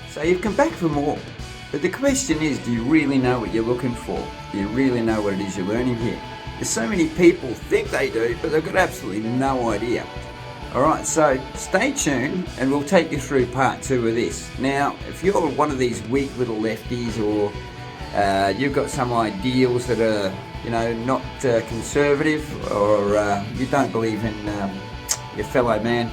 So you've come back for more, but the question is, do you really know what you're looking for? Do you really know what it is you're learning here? There's so many people think they do, but they've got absolutely no idea. Alright, so stay tuned and we'll take you through part 2 of this. Now, if you're one of these weak little lefties, or you've got some ideals that are, not conservative, or you don't believe in your fellow man,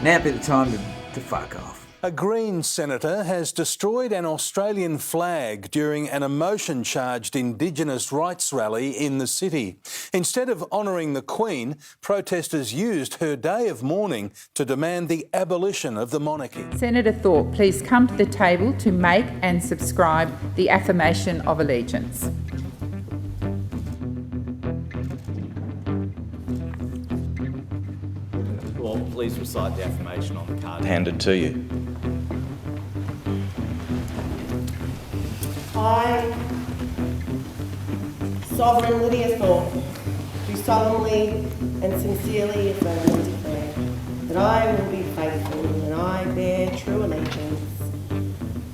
now'd be the time to fuck off. A Green senator has destroyed an Australian flag during an emotion-charged Indigenous rights rally in the city. Instead of honouring the Queen, protesters used her day of mourning to demand the abolition of the monarchy. Senator Thorpe, please come to the table to make and subscribe the affirmation of allegiance. Well, please recite the affirmation on the card handed to you. I, Sovereign Lydia Thorpe, do solemnly and sincerely affirm and declare that I will be faithful and I bear true allegiance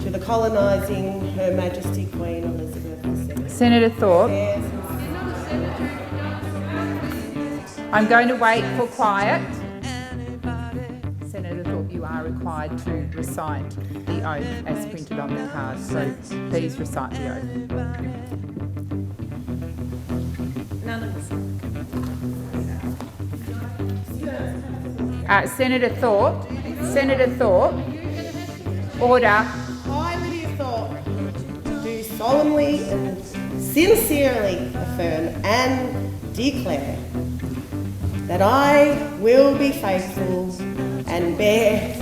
to the colonising Her Majesty Queen Elizabeth II. Senator Thorpe, I'm going to wait for quiet. Senator Thorpe, you are required to recite the oath as printed on the card, so please recite the oath. Senator Thorpe, order. I, Lydia Thorpe, do solemnly and sincerely affirm and declare that I will be faithful and bear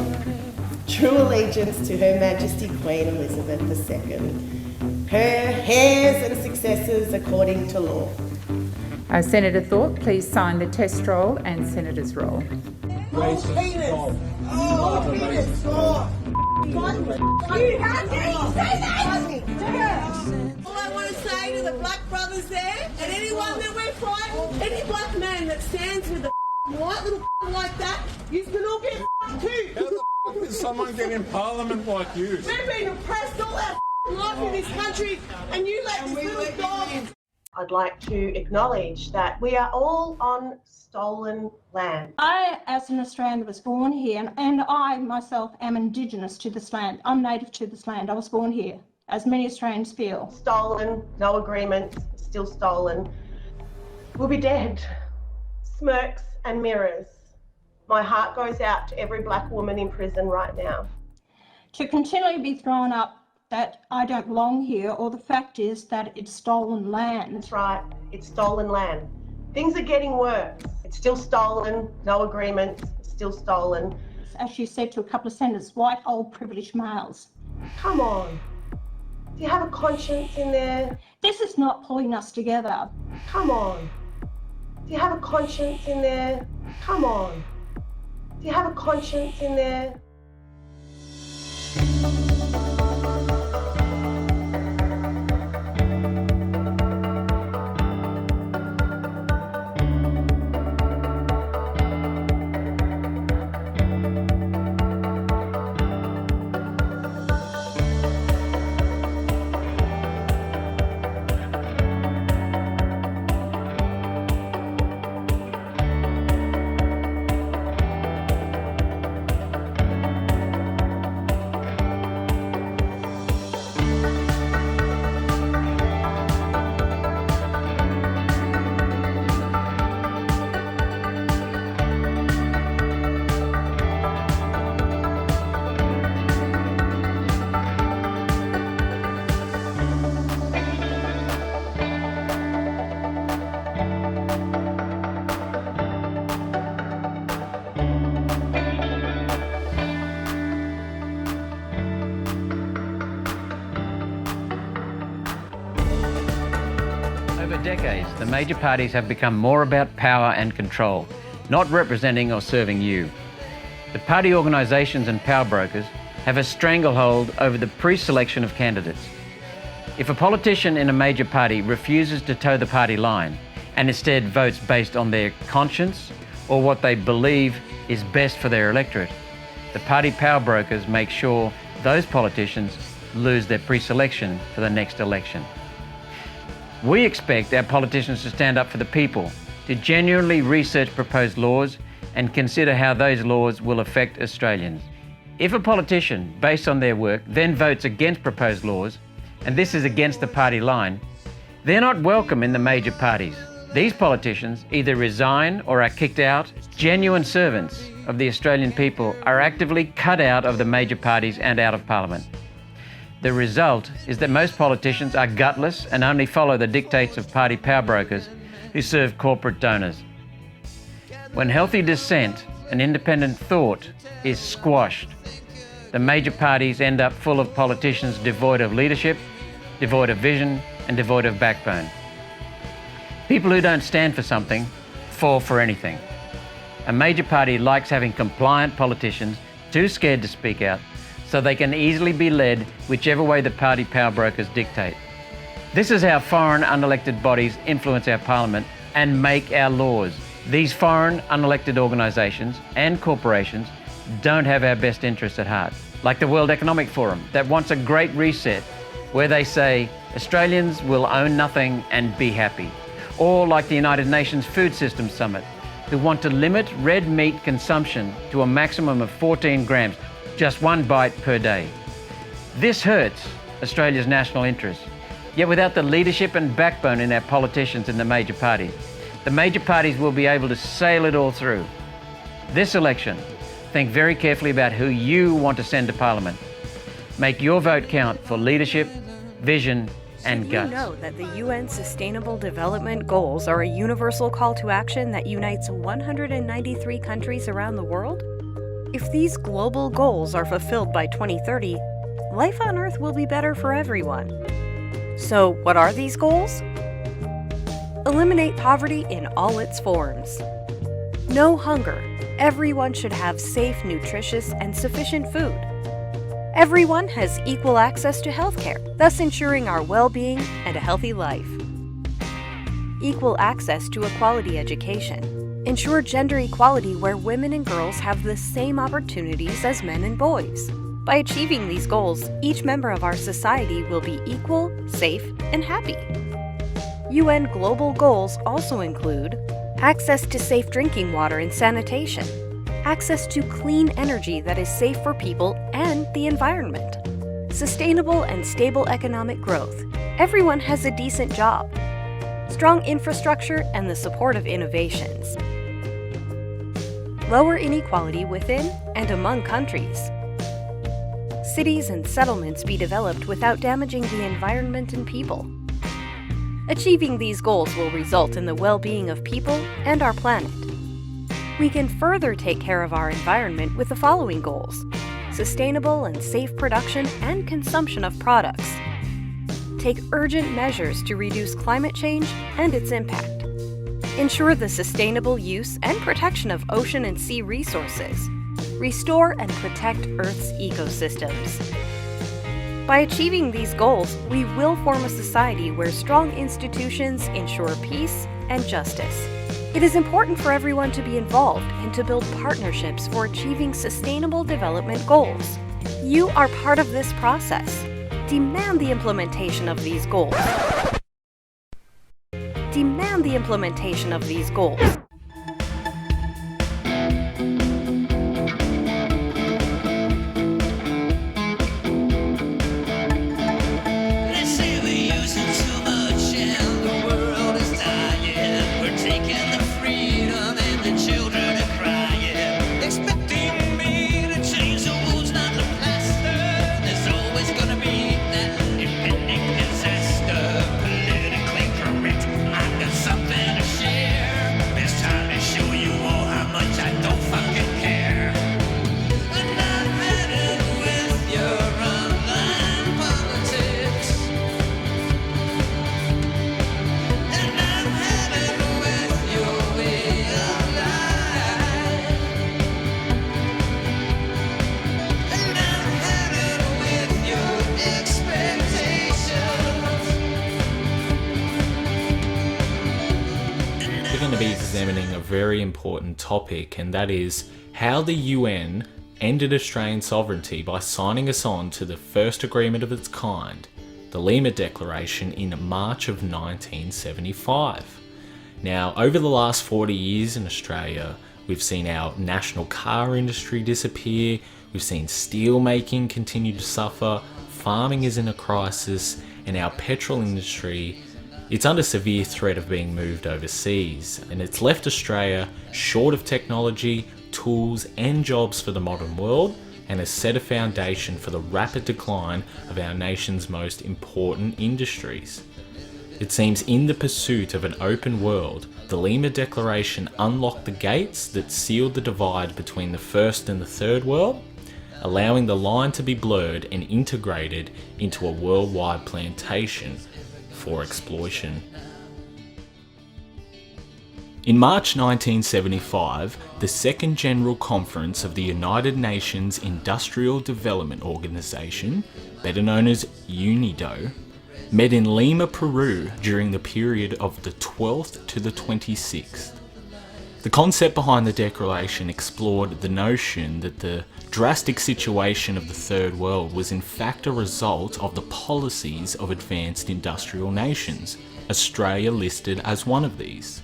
true allegiance to Her Majesty Queen Elizabeth II, her heirs and successors according to law. Senator Thorpe, please sign the test roll and Senator's roll. Oh, penis! Oh, penis! Oh, you can't say that! All I want to say to the black brothers there, and anyone that we're fighting, any black man that stands with a white little like that, you can all get too. How the did someone get in Parliament like you? We've been oppressed all our life in this country, and you let this little dog. I'd like to acknowledge that we are all on stolen land. I, as an Australian, was born here, and I myself am Indigenous to this land. I'm native to this land. I was born here, as many Australians feel. Stolen, no agreements, still stolen. We'll be dead. Smirks and mirrors. My heart goes out to every black woman in prison right now. To continually be thrown up that I don't belong here, or the fact is that it's stolen land. That's right, it's stolen land. Things are getting worse. It's still stolen, no agreements, still stolen. As you said to a couple of senators, white old privileged males. Come on. Do you have a conscience in there? This is not pulling us together. Come on. Do you have a conscience in there? Come on. Do you have a conscience in there? Over decades, the major parties have become more about power and control, not representing or serving you. The party organisations and power brokers have a stranglehold over the pre-selection of candidates. If a politician in a major party refuses to toe the party line and instead votes based on their conscience or what they believe is best for their electorate. The party power brokers make sure those politicians lose their pre-selection for the next election. We expect our politicians to stand up for the people, to genuinely research proposed laws and consider how those laws will affect Australians. If a politician, based on their work, then votes against proposed laws, and this is against the party line, they're not welcome in the major parties. These politicians either resign or are kicked out. Genuine servants of the Australian people are actively cut out of the major parties and out of Parliament. The result is that most politicians are gutless and only follow the dictates of party power brokers who serve corporate donors. When healthy dissent and independent thought is squashed, the major parties end up full of politicians devoid of leadership, devoid of vision, and devoid of backbone. People who don't stand for something fall for anything. A major party likes having compliant politicians too scared to speak out, so they can easily be led whichever way the party power brokers dictate. This is how foreign unelected bodies influence our parliament and make our laws. These foreign unelected organisations and corporations don't have our best interests at heart. Like the World Economic Forum that wants a great reset where they say Australians will own nothing and be happy. Or like the United Nations Food Systems Summit, who want to limit red meat consumption to a maximum of 14 grams, just one bite per day. This hurts Australia's national interests. Yet without the leadership and backbone in our politicians in the major parties, the major parties will be able to sail it all through. This election, think very carefully about who you want to send to Parliament. Make your vote count for leadership, vision, and guts. You know that the UN Sustainable Development Goals are a universal call to action that unites 193 countries around the world? If these global goals are fulfilled by 2030, life on Earth will be better for everyone. So, what are these goals? Eliminate poverty in all its forms. No hunger. Everyone should have safe, nutritious, and sufficient food. Everyone has equal access to healthcare, thus ensuring our well-being and a healthy life. Equal access to a quality education. Ensure gender equality where women and girls have the same opportunities as men and boys. By achieving these goals, each member of our society will be equal, safe, and happy. UN global goals also include access to safe drinking water and sanitation, access to clean energy that is safe for people and the environment, sustainable and stable economic growth. Everyone has a decent job, strong infrastructure, and the support of innovations. Lower inequality within and among countries. Cities and settlements be developed without damaging the environment and people. Achieving these goals will result in the well-being of people and our planet. We can further take care of our environment with the following goals: sustainable and safe production and consumption of products. Take urgent measures to reduce climate change and its impact. Ensure the sustainable use and protection of ocean and sea resources. Restore and protect Earth's ecosystems. By achieving these goals, we will form a society where strong institutions ensure peace and justice. It is important for everyone to be involved and to build partnerships for achieving sustainable development goals. You are part of this process. Demand the implementation of these goals. Demand the implementation of these goals. Something to share. This time going to be examining a very important topic, and that is how the UN ended Australian sovereignty by signing us on to the first agreement of its kind, the Lima Declaration, in March of 1975. Now, over the last 40 years in Australia, we've seen our national car industry disappear, we've seen steel making continue to suffer, farming is in a crisis, and our petrol industry, it's under severe threat of being moved overseas, and it's left Australia short of technology, tools and jobs for the modern world, and has set a foundation for the rapid decline of our nation's most important industries. It seems in the pursuit of an open world, the Lima Declaration unlocked the gates that sealed the divide between the first and the third world, allowing the line to be blurred and integrated into a worldwide plantation for exploitation. In March 1975, the Second General Conference of the United Nations Industrial Development Organization, better known as UNIDO, met in Lima, Peru during the period of the 12th to the 26th. The concept behind the declaration explored the notion that the drastic situation of the Third World was in fact a result of the policies of advanced industrial nations, Australia listed as one of these.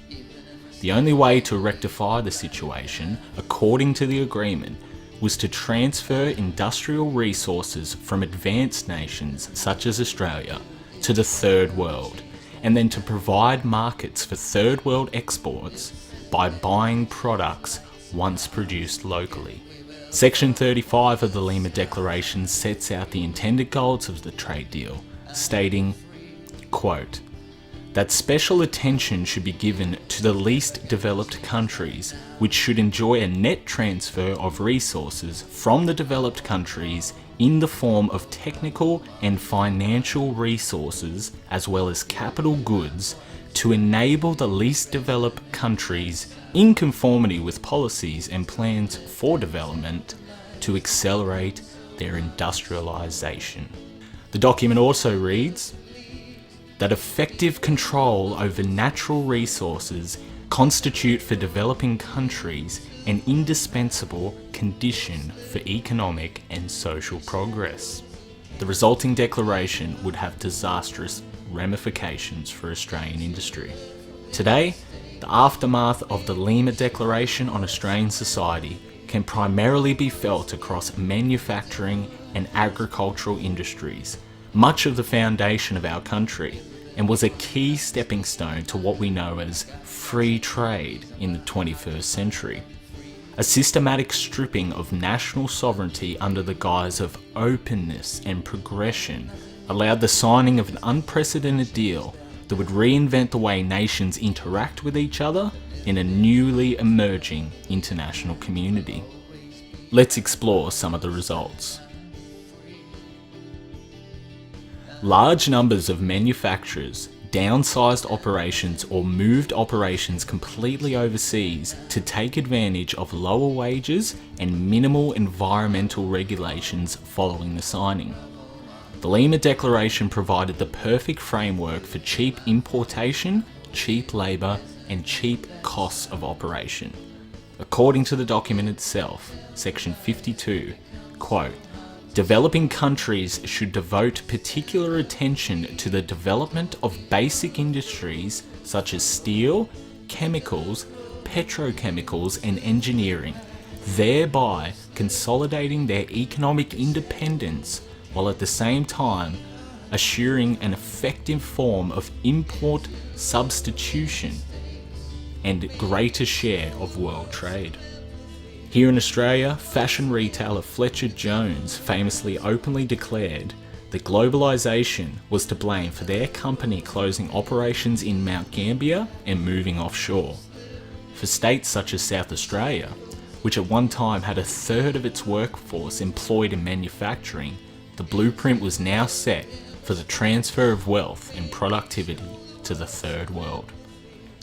The only way to rectify the situation, according to the agreement, was to transfer industrial resources from advanced nations such as Australia to the Third World, and then to provide markets for Third World exports by buying products once produced locally. Section 35 of the Lima Declaration sets out the intended goals of the trade deal, stating, quote, that special attention should be given to the least developed countries, which should enjoy a net transfer of resources from the developed countries in the form of technical and financial resources as well as capital goods to enable the least developed countries, in conformity with policies and plans for development, to accelerate their industrialisation. The document also reads that effective control over natural resources constitute for developing countries an indispensable condition for economic and social progress. The resulting declaration would have disastrous ramifications for Australian industry. Today, the aftermath of the Lima Declaration on Australian society can primarily be felt across manufacturing and agricultural industries, much of the foundation of our country, and was a key stepping stone to what we know as free trade in the 21st century. A systematic stripping of national sovereignty under the guise of openness and progression allowed the signing of an unprecedented deal that would reinvent the way nations interact with each other in a newly emerging international community. Let's explore some of the results. Large numbers of manufacturers downsized operations or moved operations completely overseas to take advantage of lower wages and minimal environmental regulations following the signing. The Lima Declaration provided the perfect framework for cheap importation, cheap labour, and cheap costs of operation. According to the document itself, section 52, quote, developing countries should devote particular attention to the development of basic industries such as steel, chemicals, petrochemicals and engineering, thereby consolidating their economic independence while at the same time assuring an effective form of import substitution and greater share of world trade. Here in Australia, fashion retailer Fletcher Jones famously openly declared that globalisation was to blame for their company closing operations in Mount Gambier and moving offshore. For states such as South Australia, which at one time had a third of its workforce employed in manufacturing, the blueprint was now set for the transfer of wealth and productivity to the Third World.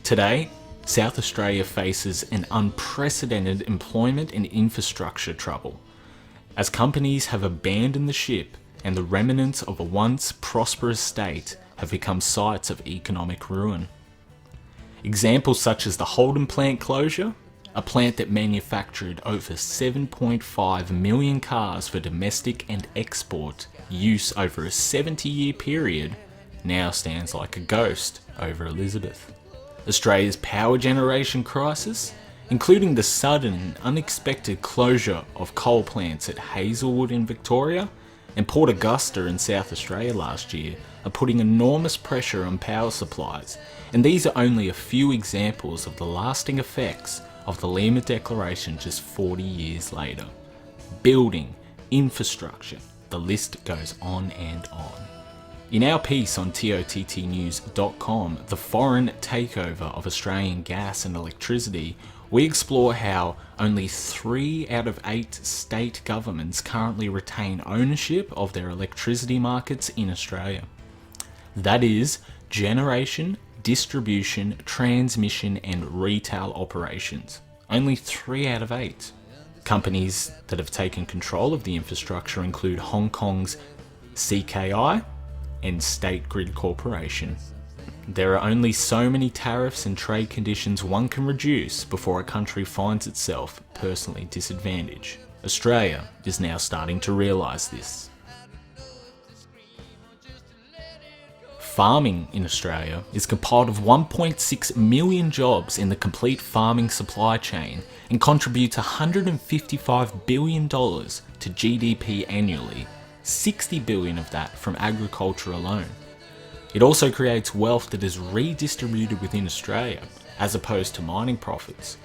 Today, South Australia faces an unprecedented employment and infrastructure trouble, as companies have abandoned the ship and the remnants of a once prosperous state have become sites of economic ruin. Examples such as the Holden plant closure, a plant that manufactured over 7.5 million cars for domestic and export use over a 70-year period, now stands like a ghost over Elizabeth. Australia's power generation crisis, including the sudden and unexpected closure of coal plants at Hazelwood in Victoria and Port Augusta in South Australia last year, are putting enormous pressure on power supplies, and these are only a few examples of the lasting effects of the Lima Declaration just 40 years later. Building, infrastructure, the list goes on and on. In our piece on tottnews.com, The Foreign Takeover of Australian Gas and Electricity, we explore how only 3 out of 8 state governments currently retain ownership of their electricity markets in Australia. That is, generation, distribution, transmission and retail operations. Only 3 out of 8. Companies that have taken control of the infrastructure include Hong Kong's CKI and State Grid Corporation. There are only so many tariffs and trade conditions one can reduce before a country finds itself personally disadvantaged. Australia is now starting to realise this. Farming in Australia is compiled of 1.6 million jobs in the complete farming supply chain and contributes $155 billion to GDP annually, 60 billion of that from agriculture alone. It also creates wealth that is redistributed within Australia, as opposed to mining profits,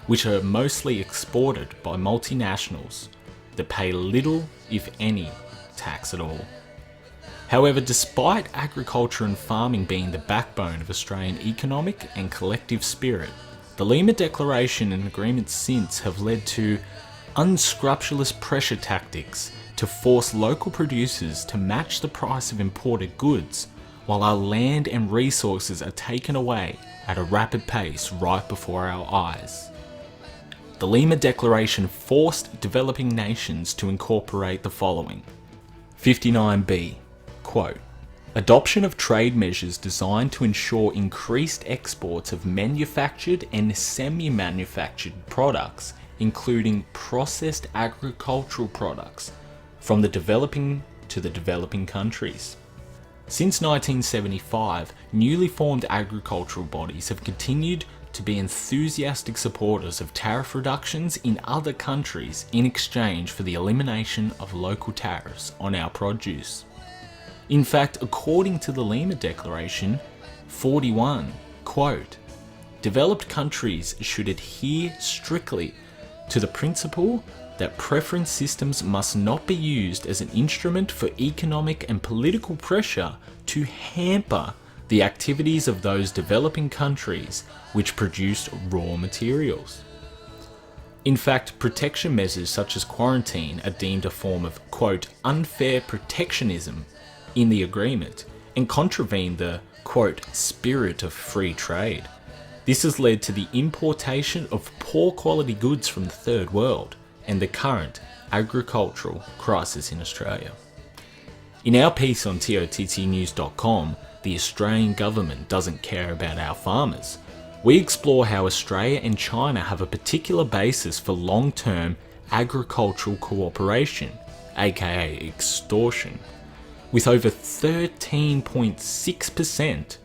which are mostly exported by multinationals that pay little, if any, tax at all. However, despite agriculture and farming being the backbone of Australian economic and collective spirit, the Lima Declaration and agreements since have led to unscrupulous pressure tactics to force local producers to match the price of imported goods, while our land and resources are taken away at a rapid pace right before our eyes. The Lima Declaration forced developing nations to incorporate the following. 59B. Quote, adoption of trade measures designed to ensure increased exports of manufactured and semi-manufactured products, including processed agricultural products, from the developing to the developing countries. Since 1975, newly formed agricultural bodies have continued to be enthusiastic supporters of tariff reductions in other countries in exchange for the elimination of local tariffs on our produce. In fact, according to the Lima Declaration, 41, quote, developed countries should adhere strictly to the principle that preference systems must not be used as an instrument for economic and political pressure to hamper the activities of those developing countries which produce raw materials. In fact, protection measures such as quarantine are deemed a form of, quote, unfair protectionism in the agreement and contravene the, quote, spirit of free trade. This has led to the importation of poor quality goods from the third world and the current agricultural crisis in Australia. In our piece on tottnews.com, the Australian government doesn't care about our farmers. We explore how Australia and China have a particular basis for long-term agricultural cooperation, aka extortion, with over 13.6%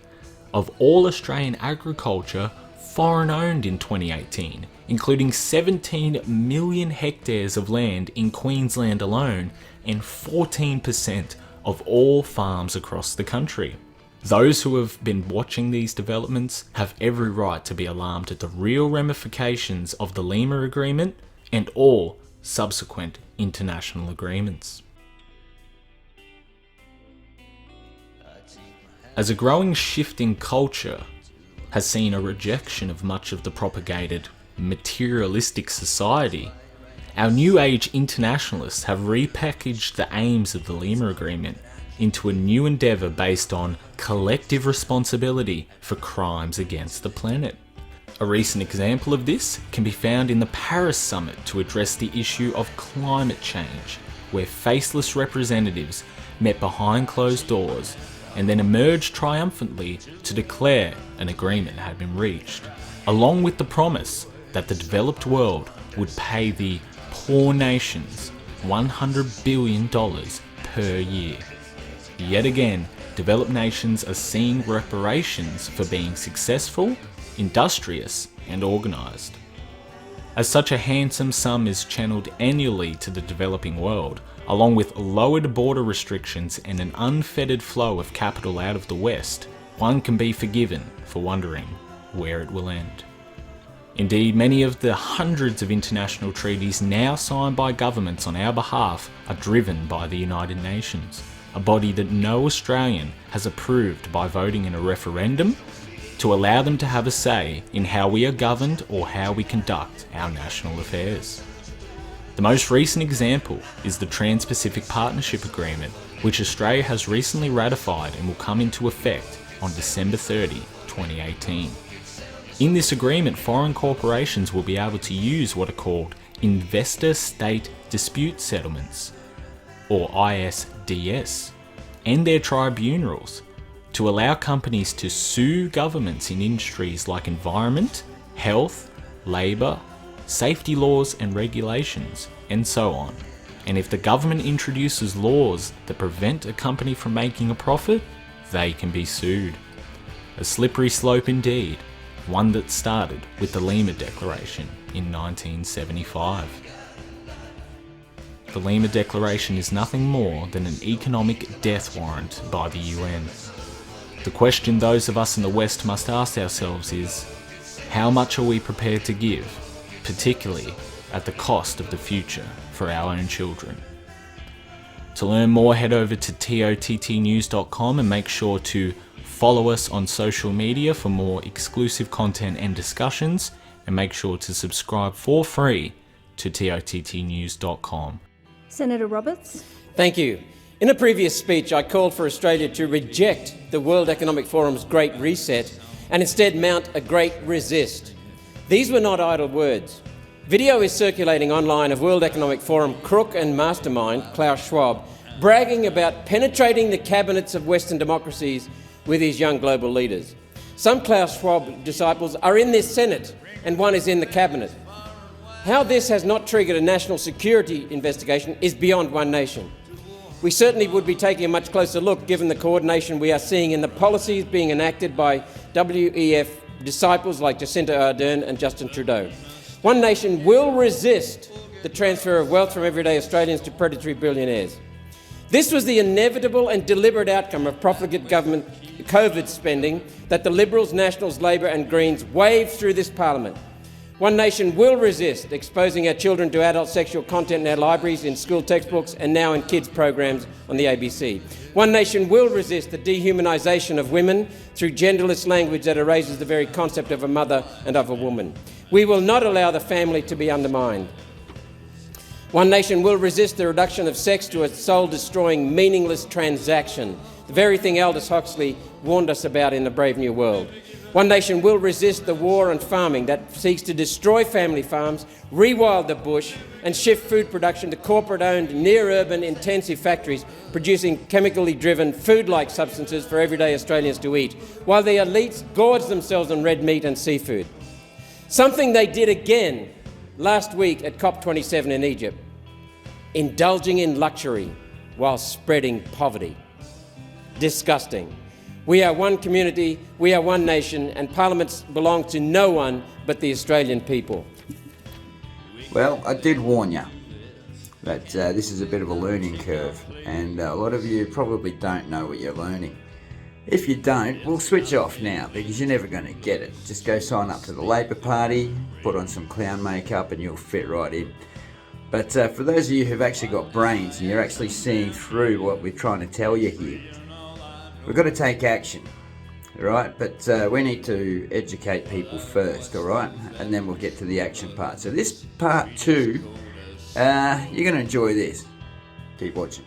of all Australian agriculture foreign-owned in 2018, including 17 million hectares of land in Queensland alone and 14% of all farms across the country. Those who have been watching these developments have every right to be alarmed at the real ramifications of the Lima Agreement and all subsequent international agreements. As a growing shift in culture has seen a rejection of much of the propagated materialistic society, our New Age internationalists have repackaged the aims of the Lima Agreement into a new endeavour based on collective responsibility for crimes against the planet. A recent example of this can be found in the Paris Summit to address the issue of climate change, where faceless representatives met behind closed doors and then emerged triumphantly to declare an agreement had been reached, along with the promise that the developed world would pay the poor nations $100 billion per year. Yet again, developed nations are seeing reparations for being successful, industrious, and organised. As such a handsome sum is channelled annually to the developing world, along with lowered border restrictions and an unfettered flow of capital out of the West, one can be forgiven for wondering where it will end. Indeed, many of the hundreds of international treaties now signed by governments on our behalf are driven by the United Nations, a body that no Australian has approved by voting in a referendum to allow them to have a say in how we are governed or how we conduct our national affairs. The most recent example is the Trans-Pacific Partnership Agreement, which Australia has recently ratified and will come into effect on December 30, 2018. In this agreement, foreign corporations will be able to use what are called Investor-State Dispute Settlements, or ISDS, and their tribunals to allow companies to sue governments in industries like environment, health, labour, safety laws and regulations, and so on. And if the government introduces laws that prevent a company from making a profit, they can be sued. A slippery slope indeed, one that started with the Lima Declaration in 1975. The Lima Declaration is nothing more than an economic death warrant by the UN. The question those of us in the West must ask ourselves is, how much are we prepared to give, particularly at the cost of the future for our own children? To learn more, head over to tottnews.com and make sure to follow us on social media for more exclusive content and discussions, and make sure to subscribe for free to tottnews.com. Senator Roberts. Thank you. In a previous speech, I called for Australia to reject the World Economic Forum's Great Reset and instead mount a Great Resist. These were not idle words. Video is circulating online of World Economic Forum crook and mastermind Klaus Schwab bragging about penetrating the cabinets of Western democracies with his young global leaders. Some Klaus Schwab disciples are in this Senate and one is in the cabinet. How this has not triggered a national security investigation is beyond one nation. We certainly would be taking a much closer look given the coordination we are seeing in the policies being enacted by WEF disciples like Jacinda Ardern and Justin Trudeau. One nation will resist the transfer of wealth from everyday Australians to predatory billionaires. This was the inevitable and deliberate outcome of profligate government COVID spending that the Liberals, Nationals, Labor and Greens waved through this parliament. One nation will resist exposing our children to adult sexual content in our libraries, in school textbooks and now in kids' programs on the ABC. One nation will resist the dehumanisation of women through genderless language that erases the very concept of a mother and of a woman. We will not allow the family to be undermined. One nation will resist the reduction of sex to a soul-destroying, meaningless transaction, the very thing Aldous Huxley warned us about in A Brave New World. One nation will resist the war on farming that seeks to destroy family farms, rewild the bush and shift food production to corporate-owned, near-urban, intensive factories producing chemically driven, food-like substances for everyday Australians to eat, while the elites gorge themselves on red meat and seafood. Something they did again last week at COP27 in Egypt, indulging in luxury while spreading poverty. Disgusting. We are one community, we are one nation, and parliaments belong to no one but the Australian people. Well, I did warn you that this is a bit of a learning curve, and a lot of you probably don't know what you're learning. If you don't, we'll switch off now, because you're never going to get it. Just go sign up to the Labor Party, put on some clown makeup and you'll fit right in. But for those of you who've actually got brains and you're actually seeing through what we're trying to tell you here, we've got to take action, all right? But we need to educate people first, all right? And then we'll get to the action part. So this part 2, you're going to enjoy this. Keep watching.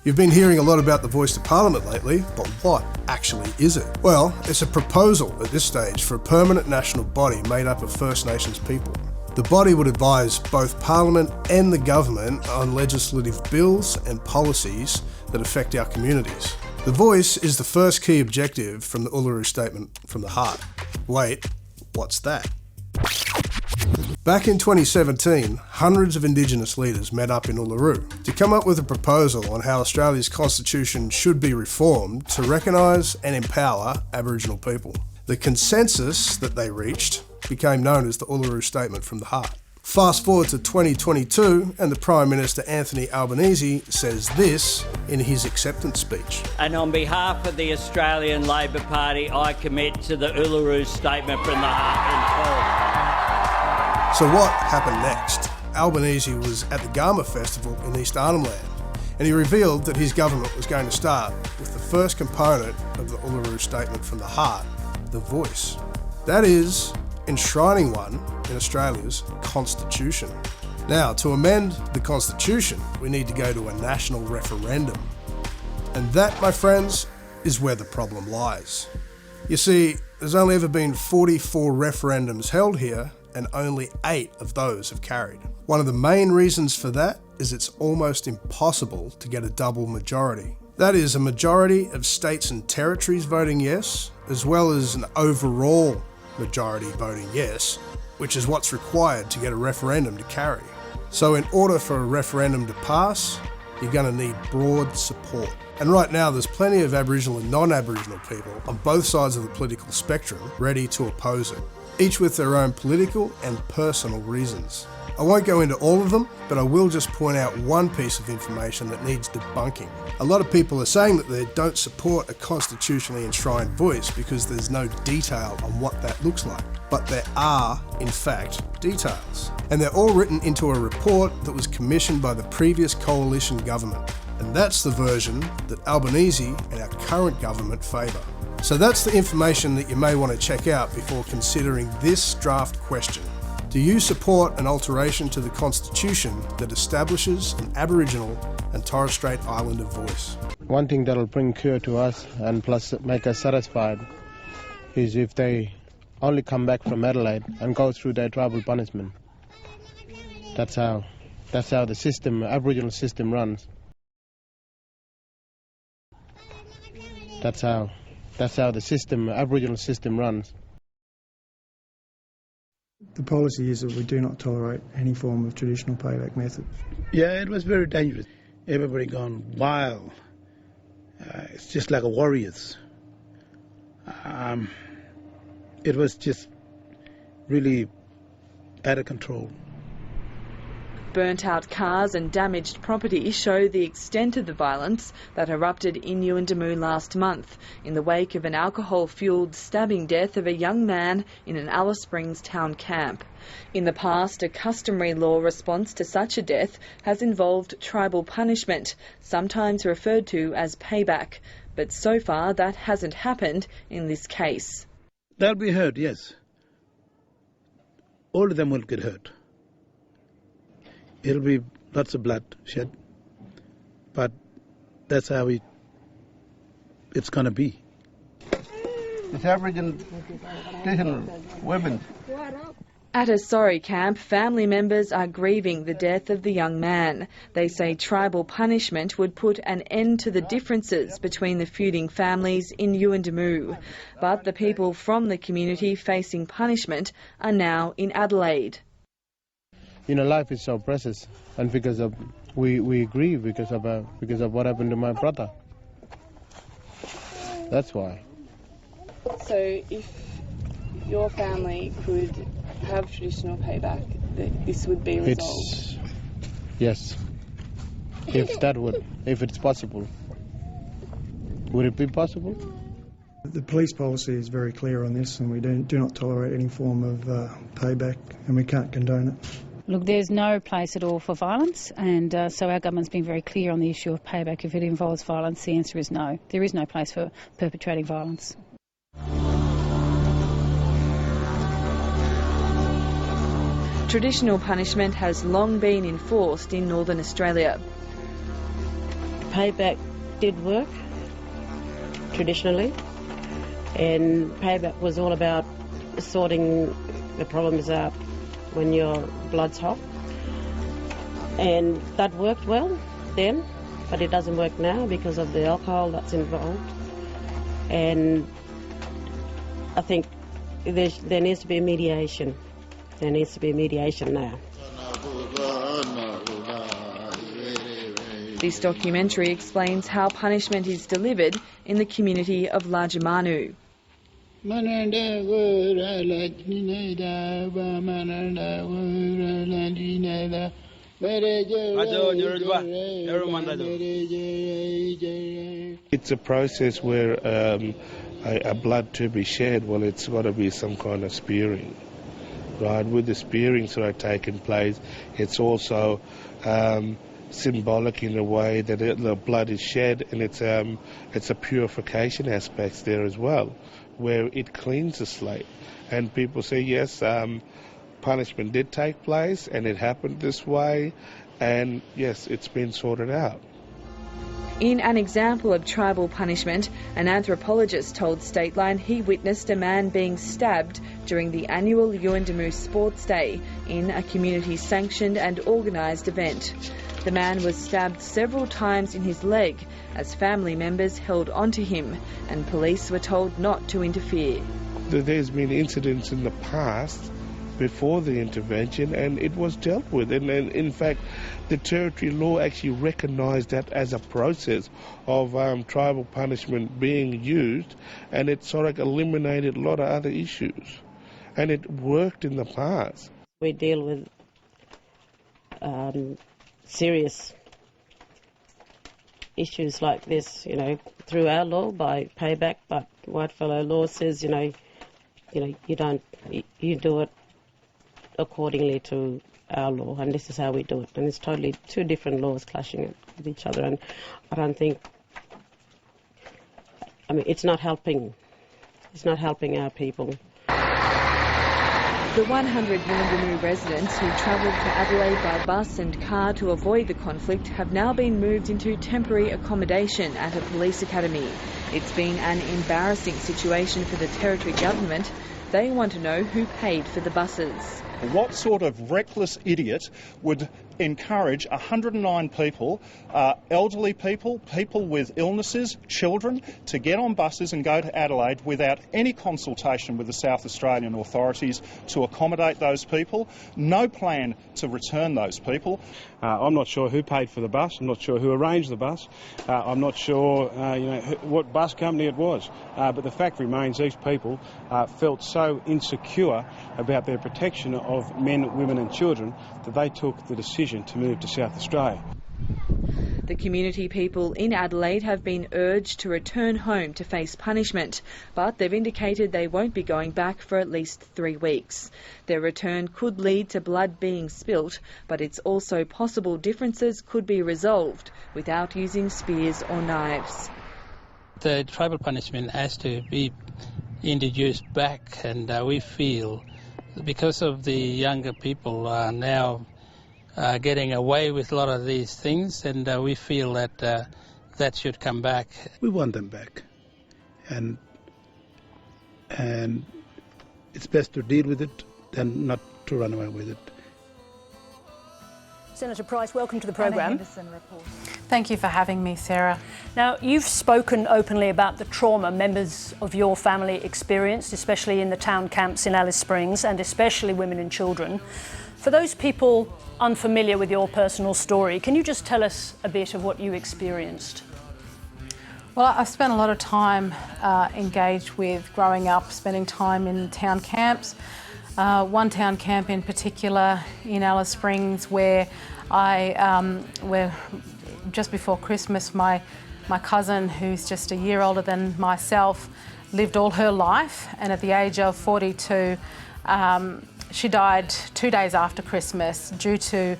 You've been hearing a lot about the Voice to Parliament lately, but what actually is it? Well, it's a proposal at this stage for a permanent national body made up of First Nations people. The body would advise both Parliament and the government on legislative bills and policies that affect our communities. The voice is the first key objective from the Uluru Statement from the Heart. Wait, what's that? Back in 2017, hundreds of Indigenous leaders met up in Uluru to come up with a proposal on how Australia's constitution should be reformed to recognise and empower Aboriginal people. The consensus that they reached became known as the Uluru Statement from the Heart. Fast forward to 2022 and the Prime Minister Anthony Albanese says this in his acceptance speech. And on behalf of the Australian Labor Party, I commit to the Uluru Statement from the Heart in full. So what happened next? Albanese was at the Garma Festival in East Arnhem Land, and he revealed that his government was going to start with the first component of the Uluru Statement from the Heart, the voice. That is, enshrining one in Australia's constitution. Now, to amend the constitution, we need to go to a national referendum. And that, my friends, is where the problem lies. You see, there's only ever been 44 referendums held here, and only 8 of those have carried. One of the main reasons for that is it's almost impossible to get a double majority. That is, a majority of states and territories voting yes, as well as an overall majority voting yes, which is what's required to get a referendum to carry. So in order for a referendum to pass, you're going to need broad support. And right now there's plenty of Aboriginal and non-Aboriginal people on both sides of the political spectrum ready to oppose it, each with their own political and personal reasons. I won't go into all of them, but I will just point out one piece of information that needs debunking. A lot of people are saying that they don't support a constitutionally enshrined voice because there's no detail on what that looks like. But there are, in fact, details. And they're all written into a report that was commissioned by the previous coalition government. And that's the version that Albanese and our current government favour. So that's the information that you may want to check out before considering this draft question. Do you support an alteration to the Constitution that establishes an Aboriginal and Torres Strait Islander voice? One thing that'll bring cure to us and plus make us satisfied is if they only come back from Adelaide and go through their tribal punishment. That's how the system, Aboriginal system runs. That's how the system, Aboriginal system runs. The policy is that we do not tolerate any form of traditional payback method. Yeah, it was very dangerous. Everybody gone wild. It's just like a warriors. It was just really out of control. Burnt-out cars and damaged property show the extent of the violence that erupted in Yuendamu last month in the wake of an alcohol-fuelled stabbing death of a young man in an Alice Springs town camp. In the past, a customary law response to such a death has involved tribal punishment, sometimes referred to as payback. But so far, that hasn't happened in this case. They'll be hurt, yes. All of them will get hurt. It'll be lots of blood shed, but that's how it's going to be. It's Aboriginal women. At a sorry camp, family members are grieving the death of the young man. They say tribal punishment would put an end to the differences between the feuding families in Yuendamu. But the people from the community facing punishment are now in Adelaide. You know, life is so precious, and because of we grieve because of what happened to my brother. That's why. So, if your family could have traditional payback, this would be resolved. Yes. If it's possible, would it be possible? The police policy is very clear on this, and we do not tolerate any form of payback, and we can't condone it. Look, there's no place at all for violence, and so our government's been very clear on the issue of payback. If it involves violence, the answer is no. There is no place for perpetrating violence. Traditional punishment has long been enforced in Northern Australia. Payback did work, traditionally, and payback was all about sorting the problems out when your blood's hot, and that worked well then, but it doesn't work now because of the alcohol that's involved. And I think there needs to be a mediation. There needs to be a mediation now. This documentary explains how punishment is delivered in the community of Lajamanu. It's a process where a blood to be shed, well, it's got to be some kind of spearing, right? With the spearing sort of taking place, it's also symbolic in a way that the blood is shed, and it's a purification aspect there as well, where it cleans the slate. And people say, yes, punishment did take place and it happened this way, and yes, it's been sorted out. In an example of tribal punishment, an anthropologist told Stateline he witnessed a man being stabbed during the annual Yuendamu Sports Day in a community-sanctioned and organised event. The man was stabbed several times in his leg as family members held onto him, and police were told not to interfere. There's been incidents in the past before the intervention, and it was dealt with. And in fact, the territory law actually recognised that as a process of tribal punishment being used, and it sort of eliminated a lot of other issues. And it worked in the past. We deal with serious issues like this, through our law by payback, but whitefellow law says, you do it accordingly to our law, and this is how we do it. And it's totally two different laws clashing with each other, and I don't think, it's not helping our people. The 100 Yuendamu residents who travelled to Adelaide by bus and car to avoid the conflict have now been moved into temporary accommodation at a police academy. It's been an embarrassing situation for the Territory Government. They want to know who paid for the buses. What sort of reckless idiot would encourage 109 people, elderly people, people with illnesses, children, to get on buses and go to Adelaide without any consultation with the South Australian authorities to accommodate those people? No plan to return those people. I'm not sure who paid for the bus. I'm not sure who arranged the bus. I'm not sure what bus company it was. But the fact remains these people felt so insecure about their protection of men, women and children that they took the decision to move to South Australia. The community people in Adelaide have been urged to return home to face punishment, but they've indicated they won't be going back for at least 3 weeks. Their return could lead to blood being spilt, but it's also possible differences could be resolved without using spears or knives. The tribal punishment has to be introduced back, and we feel because of the younger people are now getting away with a lot of these things, and we feel that that should come back. We want them back, and it's best to deal with it than not to run away with it. Senator Price, welcome to the programme. Thank you for having me, Sarah. Now, you've spoken openly about the trauma members of your family experienced, especially in the town camps in Alice Springs, and especially women and children. For those people unfamiliar with your personal story, can you just tell us a bit of what you experienced? Well, I spent a lot of time engaged with growing up, spending time in town camps. One town camp in particular in Alice Springs where where just before Christmas my cousin, who's just a year older than myself, lived all her life, and at the age of 42 she died 2 days after Christmas due to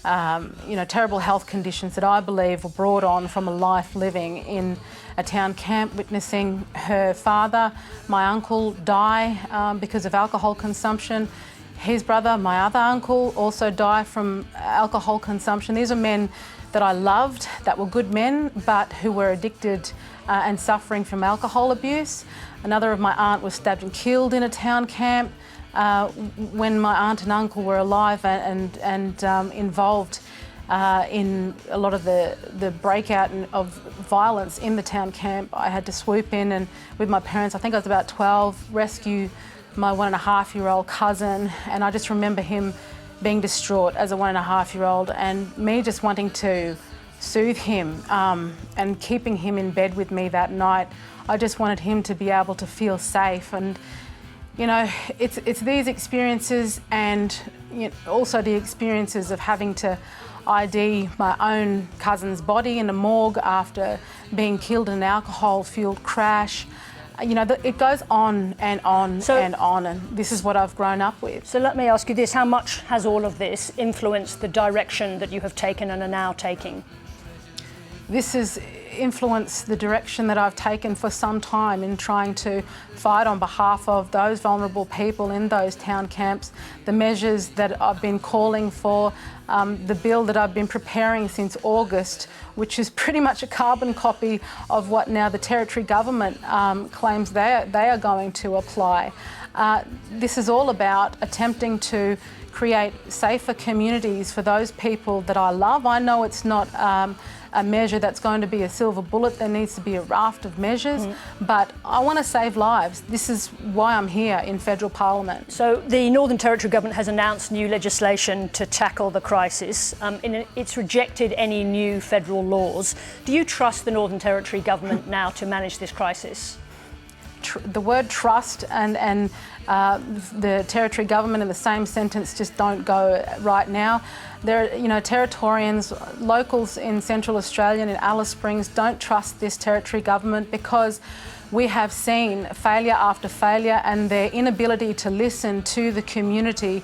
terrible health conditions that I believe were brought on from a life living in a town camp, witnessing her father, my uncle, die because of alcohol consumption. His brother, my other uncle, also died from alcohol consumption. These are men that I loved, that were good men, but who were addicted and suffering from alcohol abuse. Another of my aunt was stabbed and killed in a town camp. When my aunt and uncle were alive and involved in a lot of the breakout of violence in the town camp. I had to swoop in and with my parents, I think I was about 12, rescue my 1.5-year-old cousin, and I just remember him being distraught as a 1.5-year-old and me just wanting to soothe him and keeping him in bed with me that night. I just wanted him to be able to feel safe, and you know, it's these experiences and also the experiences of having to ID my own cousin's body in a morgue after being killed in an alcohol-fueled crash. You know, it goes on and on and on, and this is what I've grown up with. So let me ask you this, how much has all of this influenced the direction that you have taken and are now taking? This has influenced the direction that I've taken for some time in trying to fight on behalf of those vulnerable people in those town camps, the measures that I've been calling for, the bill that I've been preparing since August, which is pretty much a carbon copy of what now the Territory Government claims they are going to apply. This is all about attempting to create safer communities for those people that I love. I know it's not a measure that's going to be a silver bullet. There needs to be a raft of measures, but I want to save lives. This is why I'm here in federal parliament. So the Northern Territory Government has announced new legislation to tackle the crisis. It's rejected any new federal laws. Do you trust the Northern Territory Government now to manage this crisis? The word trust and the Territory Government in the same sentence just don't go right now. There, Territorians, locals in Central Australia and in Alice Springs don't trust this Territory Government because we have seen failure after failure and their inability to listen to the community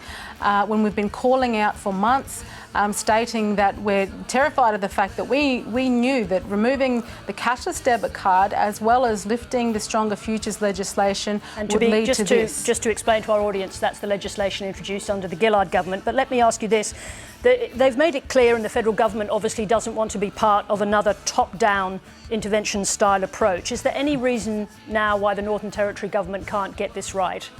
when we've been calling out for months, stating that we're terrified of the fact that we knew that removing the cashless debit card as well as lifting the Stronger Futures legislation would lead to this. Just to explain to our audience, that's the legislation introduced under the Gillard government. But let me ask you this. They've made it clear, and the federal government obviously doesn't want to be part of another top-down intervention style approach. Is there any reason now why the Northern Territory government can't get this right?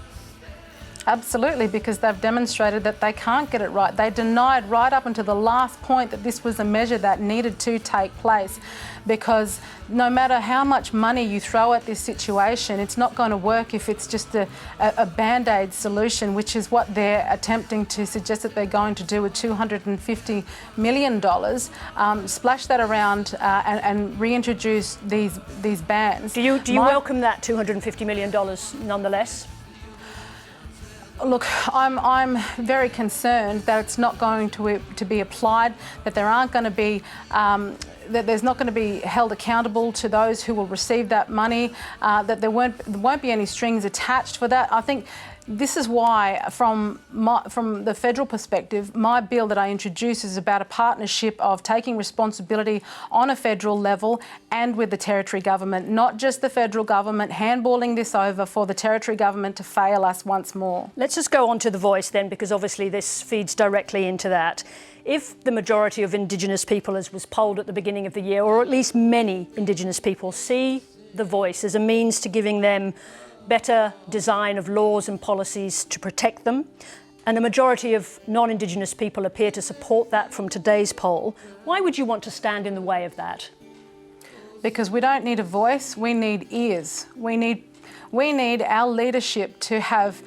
Absolutely, because they've demonstrated that they can't get it right. They denied right up until the last point that this was a measure that needed to take place, because no matter how much money you throw at this situation, it's not going to work if it's just a band-aid solution, which is what they're attempting to suggest that they're going to do with $250 million, splash that around and reintroduce these bans. Do you welcome that $250 million nonetheless? Look, I'm very concerned that it's not going to be applied, that there aren't going to be that there's not going to be held accountable to those who will receive that money, that there won't be any strings attached for that. I think this is why, from the federal perspective, my bill that I introduce is about a partnership of taking responsibility on a federal level and with the Territory Government, not just the federal government handballing this over for the Territory Government to fail us once more. Let's just go on to The Voice then, because obviously this feeds directly into that. If the majority of Indigenous people, as was polled at the beginning of the year, or at least many Indigenous people, see The Voice as a means to giving them better design of laws and policies to protect them, and a majority of non-Indigenous people appear to support that from today's poll, why would you want to stand in the way of that? Because we don't need a voice, we need ears. We need our leadership to have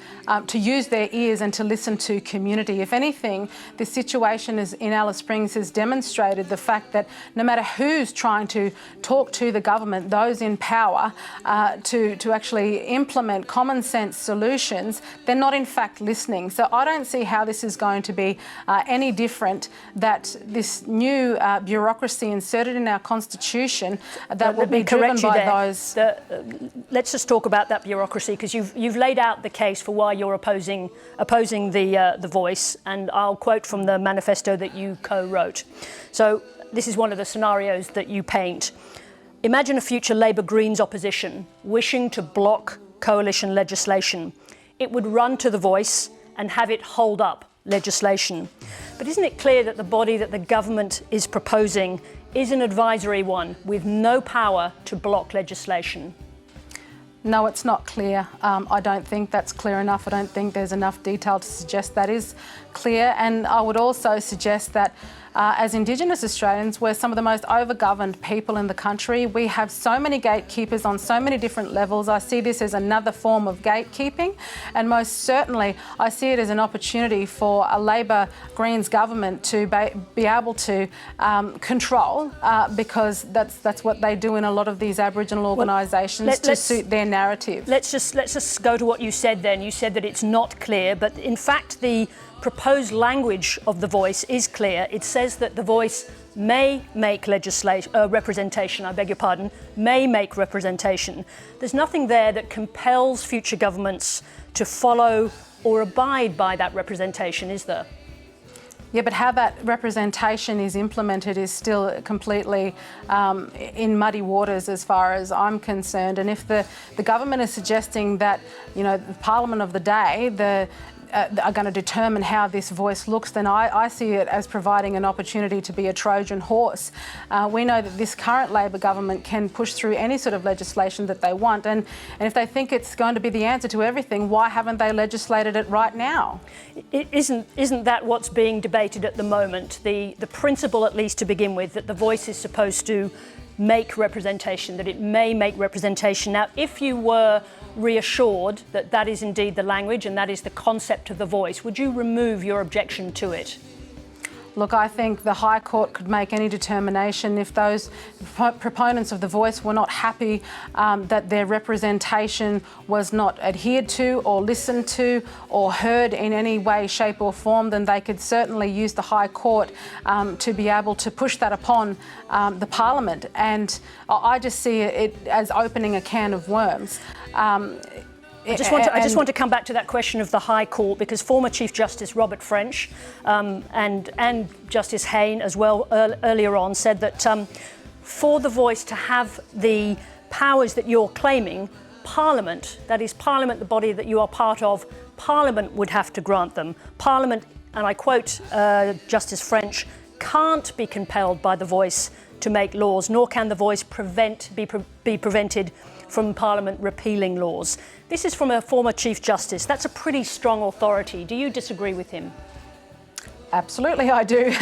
to use their ears and to listen to community. If anything, the situation in Alice Springs has demonstrated the fact that no matter who's trying to talk to the government, those in power, to actually implement common sense solutions, they're not in fact listening. So I don't see how this is going to be any different, that this new bureaucracy inserted in our constitution that will be driven by those. Let's just talk about that bureaucracy, because you've laid out the case for why you're opposing the Voice, and I'll quote from the manifesto that you co-wrote. So this is one of the scenarios that you paint. Imagine a future Labour Greens opposition wishing to block coalition legislation. It would run to the Voice and have it hold up legislation. But isn't it clear that the body that the government is proposing is an advisory one with no power to block legislation? No, it's not clear. I don't think that's clear enough. I don't think there's enough detail to suggest that is clear. And I would also suggest that as Indigenous Australians, we're some of the most overgoverned people in the country. We have so many gatekeepers on so many different levels. I see this as another form of gatekeeping, and most certainly I see it as an opportunity for a Labor Greens government to be able to control, because that's what they do in a lot of these Aboriginal organisations to suit their narrative. Let's just go to what you said then. You said that it's not clear, but in fact the proposed language of the voice is clear. It says that the voice may make representation, I beg your pardon, may make representation. There's nothing there that compels future governments to follow or abide by that representation, is there? Yeah, but how that representation is implemented is still completely in muddy waters as far as I'm concerned. And if the government is suggesting that, you know, the Parliament of the day, are going to determine how this voice looks, then I see it as providing an opportunity to be a Trojan horse. We know that this current Labor government can push through any sort of legislation that they want, and if they think it's going to be the answer to everything, why haven't they legislated it right now? Isn't that what's being debated at the moment? The principle, at least to begin with, that the voice is supposed to make representation, that it may make representation. Now, if you were reassured that that is indeed the language and that is the concept of the voice, would you remove your objection to it? Look, I think the High Court could make any determination if those proponents of the voice were not happy that their representation was not adhered to or listened to or heard in any way, shape or form, then they could certainly use the High Court to be able to push that upon the Parliament. And I just see it as opening a can of worms. I just want to come back to that question of the High Court, because former Chief Justice Robert French and Justice Hayne as well earlier on said that for the voice to have the powers that you're claiming, Parliament, that is Parliament, the body that you are part of, Parliament would have to grant them. Parliament, and I quote Justice French, can't be compelled by the voice to make laws, nor can the voice be prevented from Parliament repealing laws. This is from a former Chief Justice. That's a pretty strong authority. Do you disagree with him? Absolutely, I do.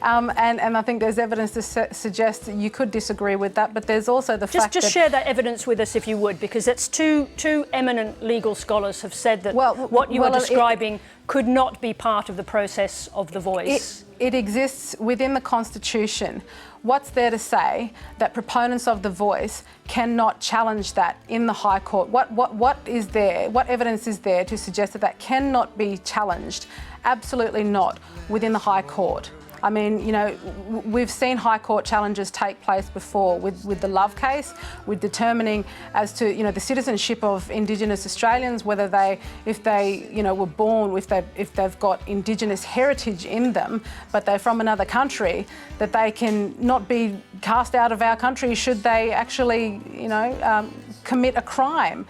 And I think there's evidence to suggest that you could disagree with that, but there's also the fact that... Just share that evidence with us if you would, because it's two eminent legal scholars have said that what you are describing could not be part of the process of the voice. It exists within the Constitution. What's there to say that proponents of the voice cannot challenge that in the High Court? What is there? What evidence is there to suggest that that cannot be challenged? Absolutely not within the High Court. I mean, you know, we've seen High Court challenges take place before with the Love case, with determining as to, you know, the citizenship of Indigenous Australians, whether if they, you know, were born, if they've got Indigenous heritage in them, but they're from another country, that they can not be cast out of our country should they actually, you know, commit a crime.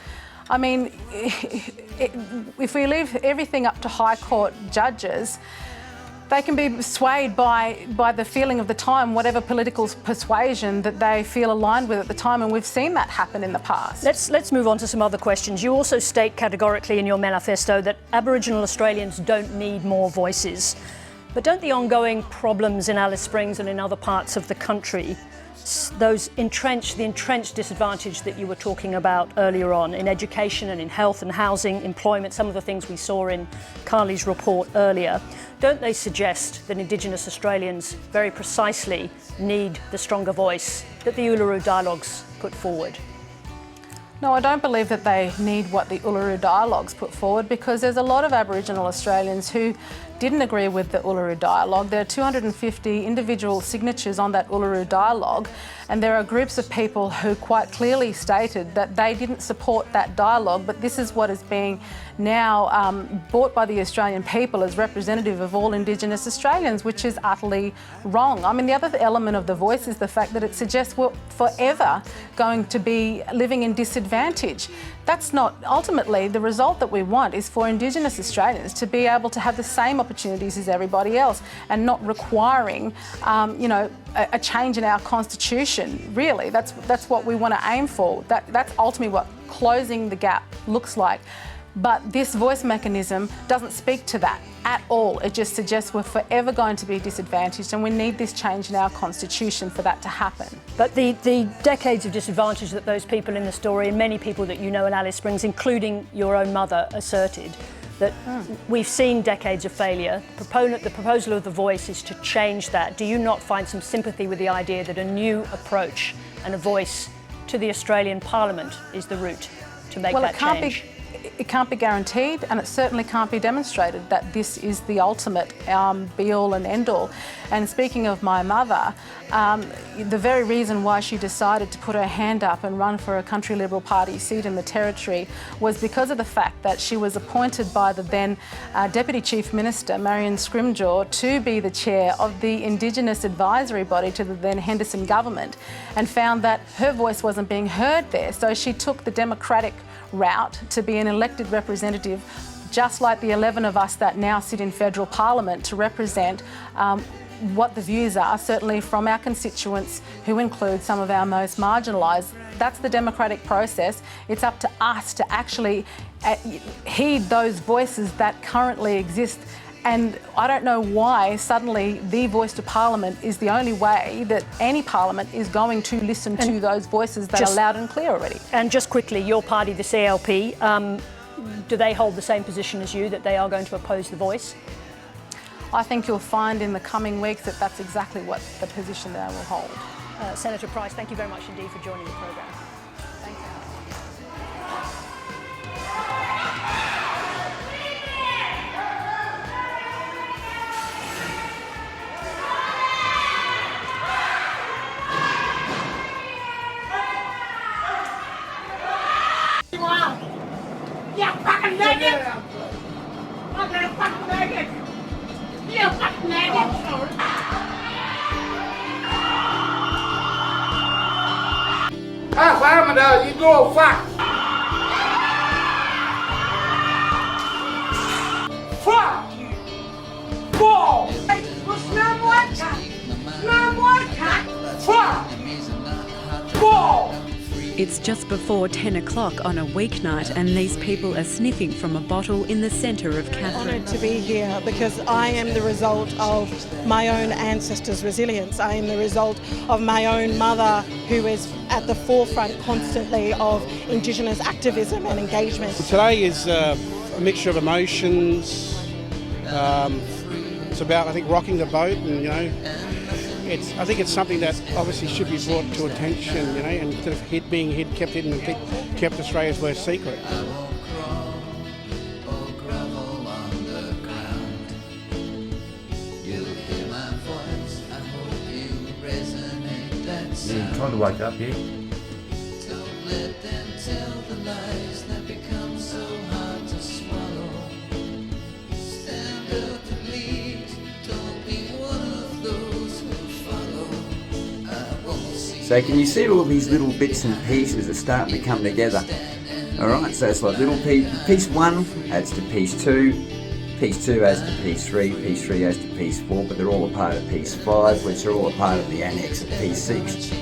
I mean, if we leave everything up to High Court judges, they can be swayed by the feeling of the time, whatever political persuasion that they feel aligned with at the time, and we've seen that happen in the past. Let's move on to some other questions. You also state categorically in your manifesto that Aboriginal Australians don't need more voices. But don't the ongoing problems in Alice Springs and in other parts of the country, the entrenched disadvantage that you were talking about earlier on in education and in health and housing, employment, some of the things we saw in Carly's report earlier, don't they suggest that Indigenous Australians very precisely need the stronger voice that the Uluru Dialogues put forward? No, I don't believe that they need what the Uluru Dialogues put forward, because there's a lot of Aboriginal Australians who didn't agree with the Uluru Dialogue. There are 250 individual signatures on that Uluru Dialogue, and there are groups of people who quite clearly stated that they didn't support that dialogue, but this is what is being now brought by the Australian people as representative of all Indigenous Australians, which is utterly wrong. I mean, the other element of the voice is the fact that it suggests we're forever going to be living in disadvantage. That's not, ultimately, the result that we want is for Indigenous Australians to be able to have the same opportunities as everybody else, and not requiring, you know, a change in our constitution. Really, that's what we want to aim for. That's ultimately what closing the gap looks like. But this voice mechanism doesn't speak to that at all. It just suggests we're forever going to be disadvantaged, and we need this change in our constitution for that to happen. But the decades of disadvantage that those people in the story, and many people that you know in Alice Springs, including your own mother, asserted, that we've seen decades of failure. The proposal of the voice is to change that. Do you not find some sympathy with the idea that a new approach and a voice to the Australian Parliament is the route to make that change? It can't be guaranteed, and it certainly can't be demonstrated that this is the ultimate be-all and end-all. And speaking of my mother, the very reason why she decided to put her hand up and run for a Country Liberal Party seat in the Territory was because of the fact that she was appointed by the then Deputy Chief Minister, Marion Scrimgeour, to be the chair of the Indigenous advisory body to the then Henderson government, and found that her voice wasn't being heard there. So she took the democratic route to be an elected representative, just like the 11 of us that now sit in federal parliament, to represent what the views are, certainly from our constituents, who include some of our most marginalised. That's the democratic process. It's up to us to actually heed those voices that currently exist. And I don't know why suddenly the voice to Parliament is the only way that any Parliament is going to listen to those voices that are loud and clear already. And just quickly, your party, the CLP, do they hold the same position as you, that they are going to oppose the voice? I think you'll find in the coming weeks that that's exactly what the position they will hold. Senator Price, thank you very much indeed for joining the programme. Thank you. You fucking naked! Fucking naked! You fucking naked! Ah, Farmer, you go fuck! Fuck you! Ball! What's number one cut? Number one cut! Fuck! Ball! It's just before 10 o'clock on a weeknight, and these people are sniffing from a bottle in the centre of Katherine. Honoured to be here because I am the result of my own ancestors' resilience. I am the result of my own mother, who is at the forefront constantly of Indigenous activism and engagement. Today is a mixture of emotions. It's about, I think, rocking the boat, and I think it's something that obviously should be brought to attention, and instead of being kept hidden and kept Australia's worst secret. Yeah, trying to wake up, yeah. So can you see all these little bits and pieces are starting to come together? Alright, so it's like little piece 1 adds to piece 2, piece 2 adds to piece 3, piece 3 adds to piece 4, but they're all a part of piece 5, which are all a part of the annex of piece 6.